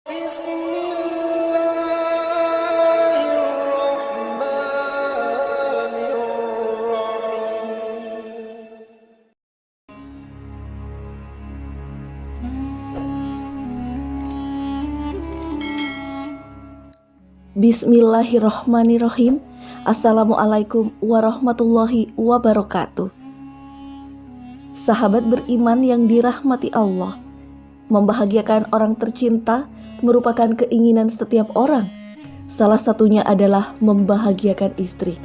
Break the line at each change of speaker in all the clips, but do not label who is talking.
Bismillahirrahmanirrahim.
Bismillahirrahmanirrahim. Assalamualaikum warahmatullahi wabarakatuh. Sahabat beriman yang dirahmati Allah, membahagiakan orang tercinta merupakan keinginan setiap orang. Salah satunya adalah membahagiakan istri.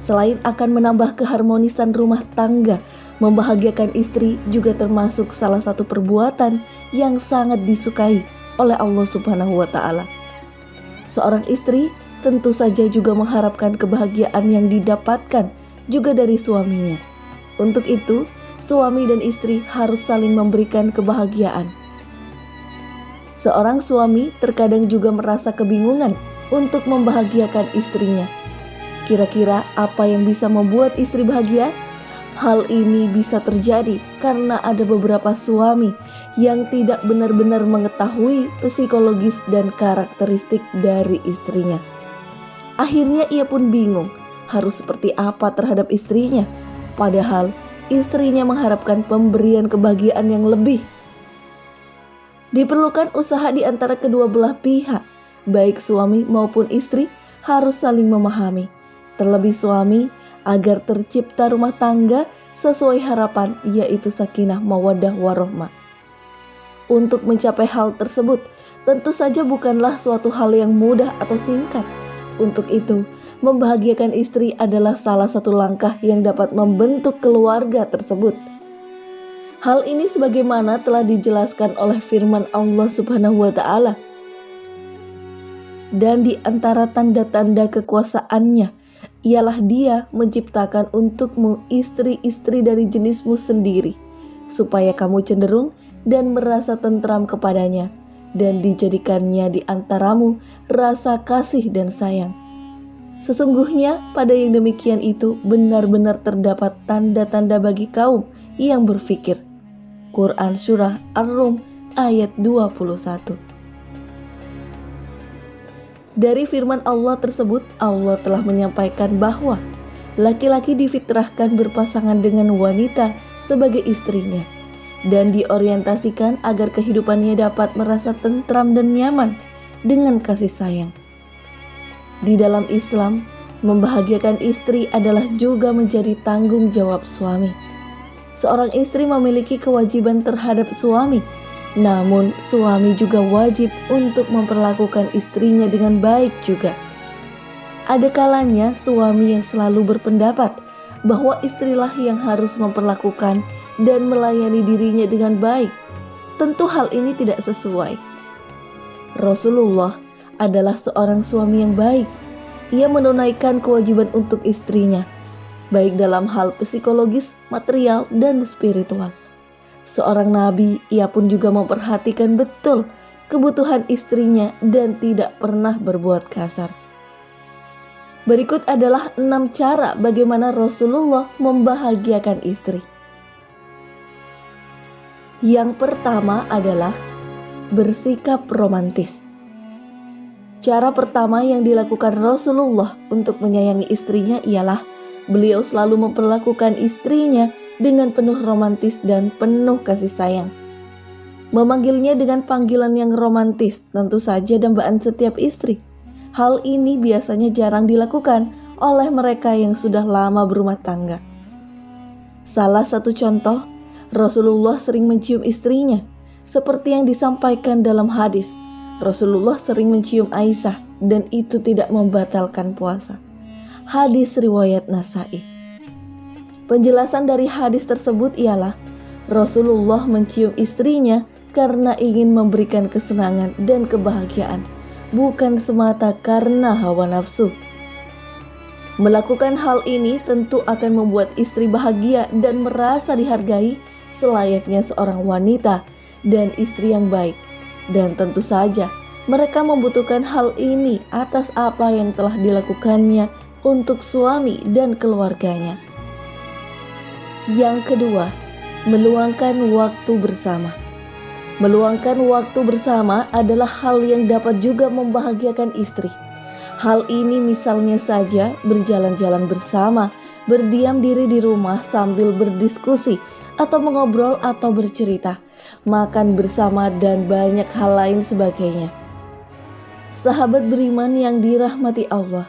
Selain akan menambah keharmonisan rumah tangga, membahagiakan istri juga termasuk salah satu perbuatan yang sangat disukai oleh Allah Subhanahu wa Ta'ala. Seorang istri tentu saja juga mengharapkan kebahagiaan yang didapatkan juga dari suaminya. Untuk itu, suami dan istri harus saling memberikan kebahagiaan. Seorang suami terkadang juga merasa kebingungan untuk membahagiakan istrinya. Kira-kira apa yang bisa membuat istri bahagia? Hal ini bisa terjadi karena ada beberapa suami yang tidak benar-benar mengetahui psikologis dan karakteristik dari istrinya. Akhirnya ia pun bingung harus seperti apa terhadap istrinya, padahal istrinya mengharapkan pemberian kebahagiaan yang lebih. Diperlukan usaha di antara kedua belah pihak, baik suami maupun istri harus saling memahami. Terlebih suami, agar tercipta rumah tangga sesuai harapan, yaitu sakinah mawaddah warahmah. Untuk mencapai hal tersebut, tentu saja bukanlah suatu hal yang mudah atau singkat. Untuk itu, membahagiakan istri adalah salah satu langkah yang dapat membentuk keluarga tersebut. Hal ini sebagaimana telah dijelaskan oleh firman Allah Subhanahu wa Ta'ala. Dan di antara tanda-tanda kekuasaannya ialah Dia menciptakan untukmu istri-istri dari jenismu sendiri, supaya kamu cenderung dan merasa tentram kepadanya, dan dijadikannya di antaramu rasa kasih dan sayang. Sesungguhnya pada yang demikian itu benar-benar terdapat tanda-tanda bagi kaum yang berfikir. Quran Surah Ar-Rum ayat 21. Dari firman Allah tersebut, Allah telah menyampaikan bahwa laki-laki difitrahkan berpasangan dengan wanita sebagai istrinya dan diorientasikan agar kehidupannya dapat merasa tentram dan nyaman dengan kasih sayang. Di dalam Islam, membahagiakan istri adalah juga menjadi tanggung jawab suami. Seorang istri memiliki kewajiban terhadap suami, namun suami juga wajib untuk memperlakukan istrinya dengan baik juga. Ada kalanya suami yang selalu berpendapat bahwa istrilah yang harus memperlakukan dan melayani dirinya dengan baik. Tentu hal ini tidak sesuai. Rasulullah adalah seorang suami yang baik. Ia menunaikan kewajiban untuk istrinya, baik dalam hal psikologis, material, dan spiritual. Seorang nabi, ia pun juga memperhatikan betul kebutuhan istrinya dan tidak pernah berbuat kasar. Berikut adalah 6 cara bagaimana Rasulullah membahagiakan istri. Yang pertama adalah bersikap romantis. Cara pertama yang dilakukan Rasulullah untuk menyayangi istrinya ialah beliau selalu memperlakukan istrinya dengan penuh romantis dan penuh kasih sayang. Memanggilnya dengan panggilan yang romantis tentu saja dambaan setiap istri. Hal ini biasanya jarang dilakukan oleh mereka yang sudah lama berumah tangga. Salah satu contoh, Rasulullah sering mencium istrinya. Seperti yang disampaikan dalam hadis, Rasulullah sering mencium Aisyah dan itu tidak membatalkan puasa. Hadis riwayat Nasa'i. Penjelasan dari hadis tersebut ialah Rasulullah mencium istrinya karena ingin memberikan kesenangan dan kebahagiaan, bukan semata karena hawa nafsu. Melakukan hal ini tentu akan membuat istri bahagia dan merasa dihargai selayaknya seorang wanita dan istri yang baik. Dan tentu saja mereka membutuhkan hal ini atas apa yang telah dilakukannya untuk suami dan keluarganya. Yang kedua, meluangkan waktu bersama. Meluangkan waktu bersama adalah hal yang dapat juga membahagiakan istri. Hal ini misalnya saja berjalan-jalan bersama, berdiam diri di rumah sambil berdiskusi atau mengobrol atau bercerita, makan bersama dan banyak hal lain sebagainya. Sahabat beriman yang dirahmati Allah,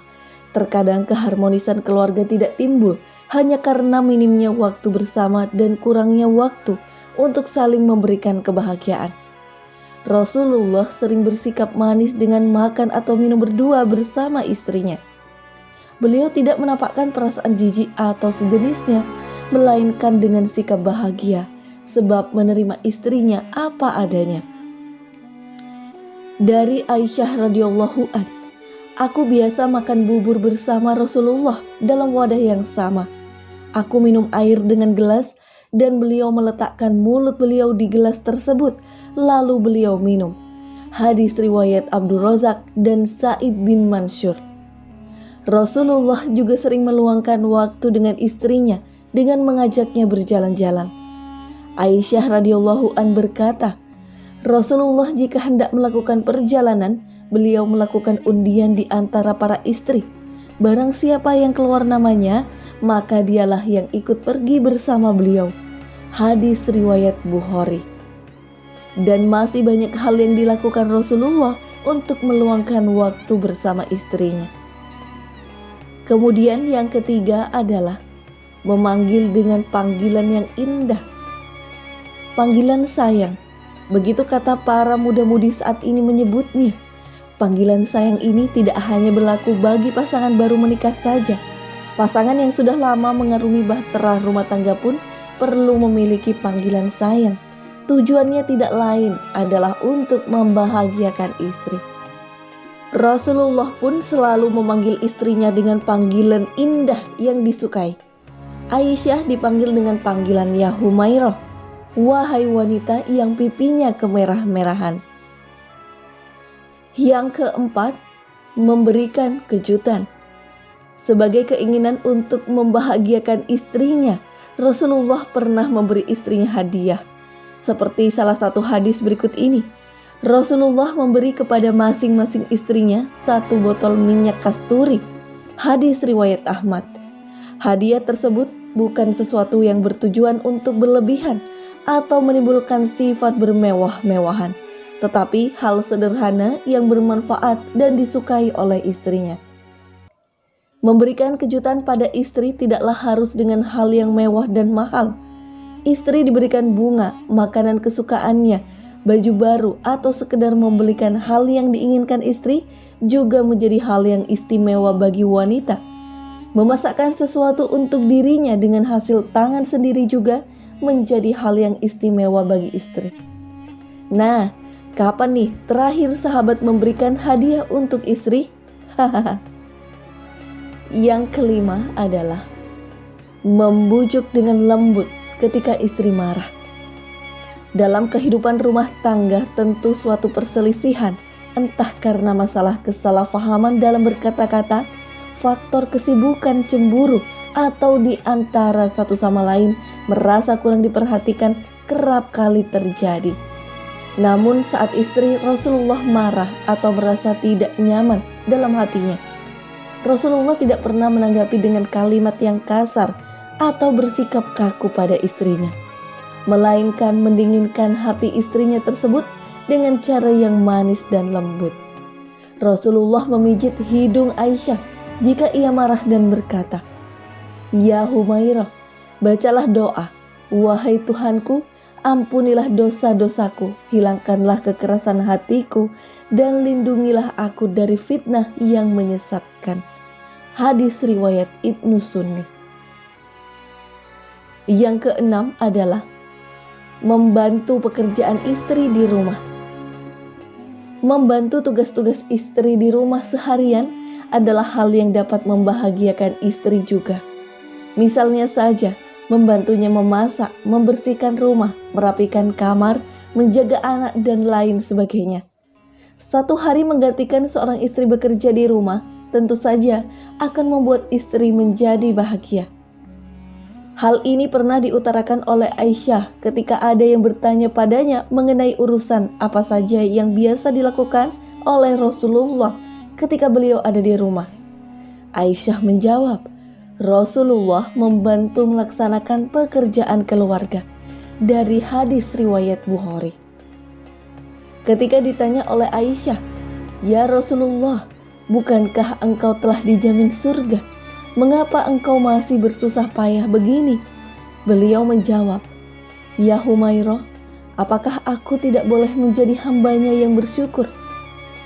terkadang keharmonisan keluarga tidak timbul hanya karena minimnya waktu bersama dan kurangnya waktu untuk saling memberikan kebahagiaan. Rasulullah sering bersikap manis dengan makan atau minum berdua bersama istrinya. Beliau tidak menampakkan perasaan jijik atau sejenisnya, melainkan dengan sikap bahagia sebab menerima istrinya apa adanya. Dari Aisyah radhiyallahu an, aku biasa makan bubur bersama Rasulullah dalam wadah yang sama. Aku minum air dengan gelas dan beliau meletakkan mulut beliau di gelas tersebut, lalu beliau minum. Hadis riwayat Abdul Razak dan Sa'id bin Mansur. Rasulullah juga sering meluangkan waktu dengan istrinya dengan mengajaknya berjalan-jalan. Aisyah radhiyallahu an berkata, Rasulullah jika hendak melakukan perjalanan, beliau melakukan undian di antara para istri. Barang siapa yang keluar namanya, maka dialah yang ikut pergi bersama beliau. Hadis riwayat Bukhari. Dan masih banyak hal yang dilakukan Rasulullah untuk meluangkan waktu bersama istrinya. Kemudian yang ketiga adalah memanggil dengan panggilan yang indah. Panggilan sayang, begitu kata para muda-mudi saat ini menyebutnya. Panggilan sayang ini tidak hanya berlaku bagi pasangan baru menikah saja. Pasangan yang sudah lama mengarungi bahtera rumah tangga pun perlu memiliki panggilan sayang. Tujuannya tidak lain adalah untuk membahagiakan istri. Rasulullah pun selalu memanggil istrinya dengan panggilan indah yang disukai. Aisyah dipanggil dengan panggilan ya Humairah, wahai wanita yang pipinya kemerah-merahan. Yang keempat, memberikan kejutan. Sebagai keinginan untuk membahagiakan istrinya, Rasulullah pernah memberi istrinya hadiah. Seperti salah satu hadis berikut ini, Rasulullah memberi kepada masing-masing istrinya 1 botol minyak kasturi. Hadis riwayat Ahmad. Hadiah tersebut bukan sesuatu yang bertujuan untuk berlebihan atau menimbulkan sifat bermewah-mewahan, tetapi hal sederhana yang bermanfaat dan disukai oleh istrinya. Memberikan kejutan pada istri tidaklah harus dengan hal yang mewah dan mahal. Istri diberikan bunga, makanan kesukaannya, baju baru, atau sekedar membelikan hal yang diinginkan istri juga menjadi hal yang istimewa bagi wanita. Memasakkan sesuatu untuk dirinya dengan hasil tangan sendiri juga menjadi hal yang istimewa bagi istri. Nah, kapan nih terakhir sahabat memberikan hadiah untuk istri? Yang kelima adalah membujuk dengan lembut ketika istri marah. Dalam kehidupan rumah tangga tentu suatu perselisihan, entah karena masalah kesalahpahaman dalam berkata-kata, faktor kesibukan, cemburu, atau di antara satu sama lain merasa kurang diperhatikan kerap kali terjadi. Namun saat istri Rasulullah marah atau merasa tidak nyaman dalam hatinya, Rasulullah tidak pernah menanggapi dengan kalimat yang kasar atau bersikap kaku pada istrinya, melainkan mendinginkan hati istrinya tersebut dengan cara yang manis dan lembut. Rasulullah memijit hidung Aisyah jika ia marah dan berkata, "Ya Humairah, bacalah doa, wahai Tuhanku, ampunilah dosa-dosaku, hilangkanlah kekerasan hatiku, dan lindungilah aku dari fitnah yang menyesatkan." Hadis riwayat Ibnu Sunni. Yang keenam adalah membantu pekerjaan istri di rumah. Membantu tugas-tugas istri di rumah seharian adalah hal yang dapat membahagiakan istri juga. Misalnya saja, membantunya memasak, membersihkan rumah, merapikan kamar, menjaga anak, dan lain sebagainya. Satu hari menggantikan seorang istri bekerja di rumah, tentu saja akan membuat istri menjadi bahagia. Hal ini pernah diutarakan oleh Aisyah ketika ada yang bertanya padanya mengenai urusan apa saja yang biasa dilakukan oleh Rasulullah ketika beliau ada di rumah. Aisyah menjawab, Rasulullah membantu melaksanakan pekerjaan keluarga, dari hadis riwayat Bukhari. Ketika ditanya oleh Aisyah, "Ya Rasulullah, bukankah engkau telah dijamin surga? Mengapa engkau masih bersusah payah begini?" Beliau menjawab, "Ya Humairah, apakah aku tidak boleh menjadi hambanya yang bersyukur?"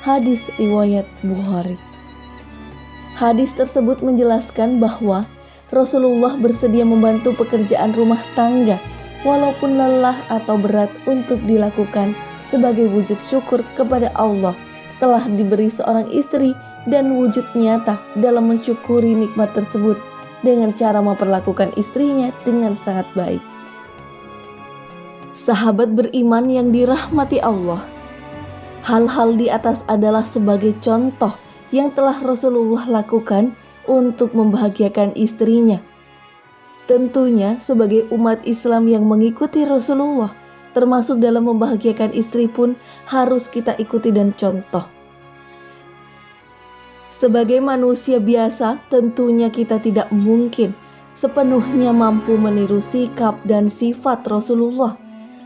Hadis riwayat Bukhari. Hadis tersebut menjelaskan bahwa Rasulullah bersedia membantu pekerjaan rumah tangga walaupun lelah atau berat untuk dilakukan sebagai wujud syukur kepada Allah telah diberi seorang istri dan wujud nyata dalam mensyukuri nikmat tersebut dengan cara memperlakukan istrinya dengan sangat baik. Sahabat beriman yang dirahmati Allah, hal-hal di atas adalah sebagai contoh yang telah Rasulullah lakukan untuk membahagiakan istrinya. Tentunya sebagai umat Islam yang mengikuti Rasulullah, termasuk dalam membahagiakan istri pun harus kita ikuti dan contoh. Sebagai manusia biasa, tentunya kita tidak mungkin sepenuhnya mampu meniru sikap dan sifat Rasulullah,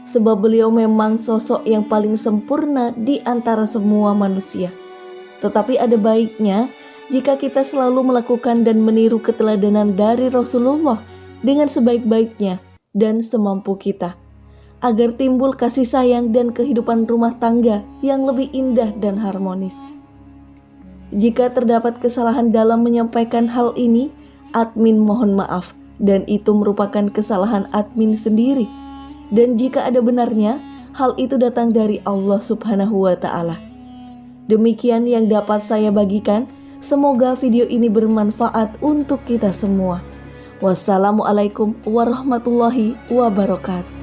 sebab beliau memang sosok yang paling sempurna di antara semua manusia. Tetapi ada baiknya jika kita selalu melakukan dan meniru keteladanan dari Rasulullah dengan sebaik-baiknya dan semampu kita, agar timbul kasih sayang dan kehidupan rumah tangga yang lebih indah dan harmonis. Jika terdapat kesalahan dalam menyampaikan hal ini, admin mohon maaf, dan itu merupakan kesalahan admin sendiri. Dan jika ada benarnya, hal itu datang dari Allah Subhanahu wa Ta'ala. Demikian yang dapat saya bagikan. Semoga video ini bermanfaat untuk kita semua. Wassalamualaikum warahmatullahi wabarakatuh.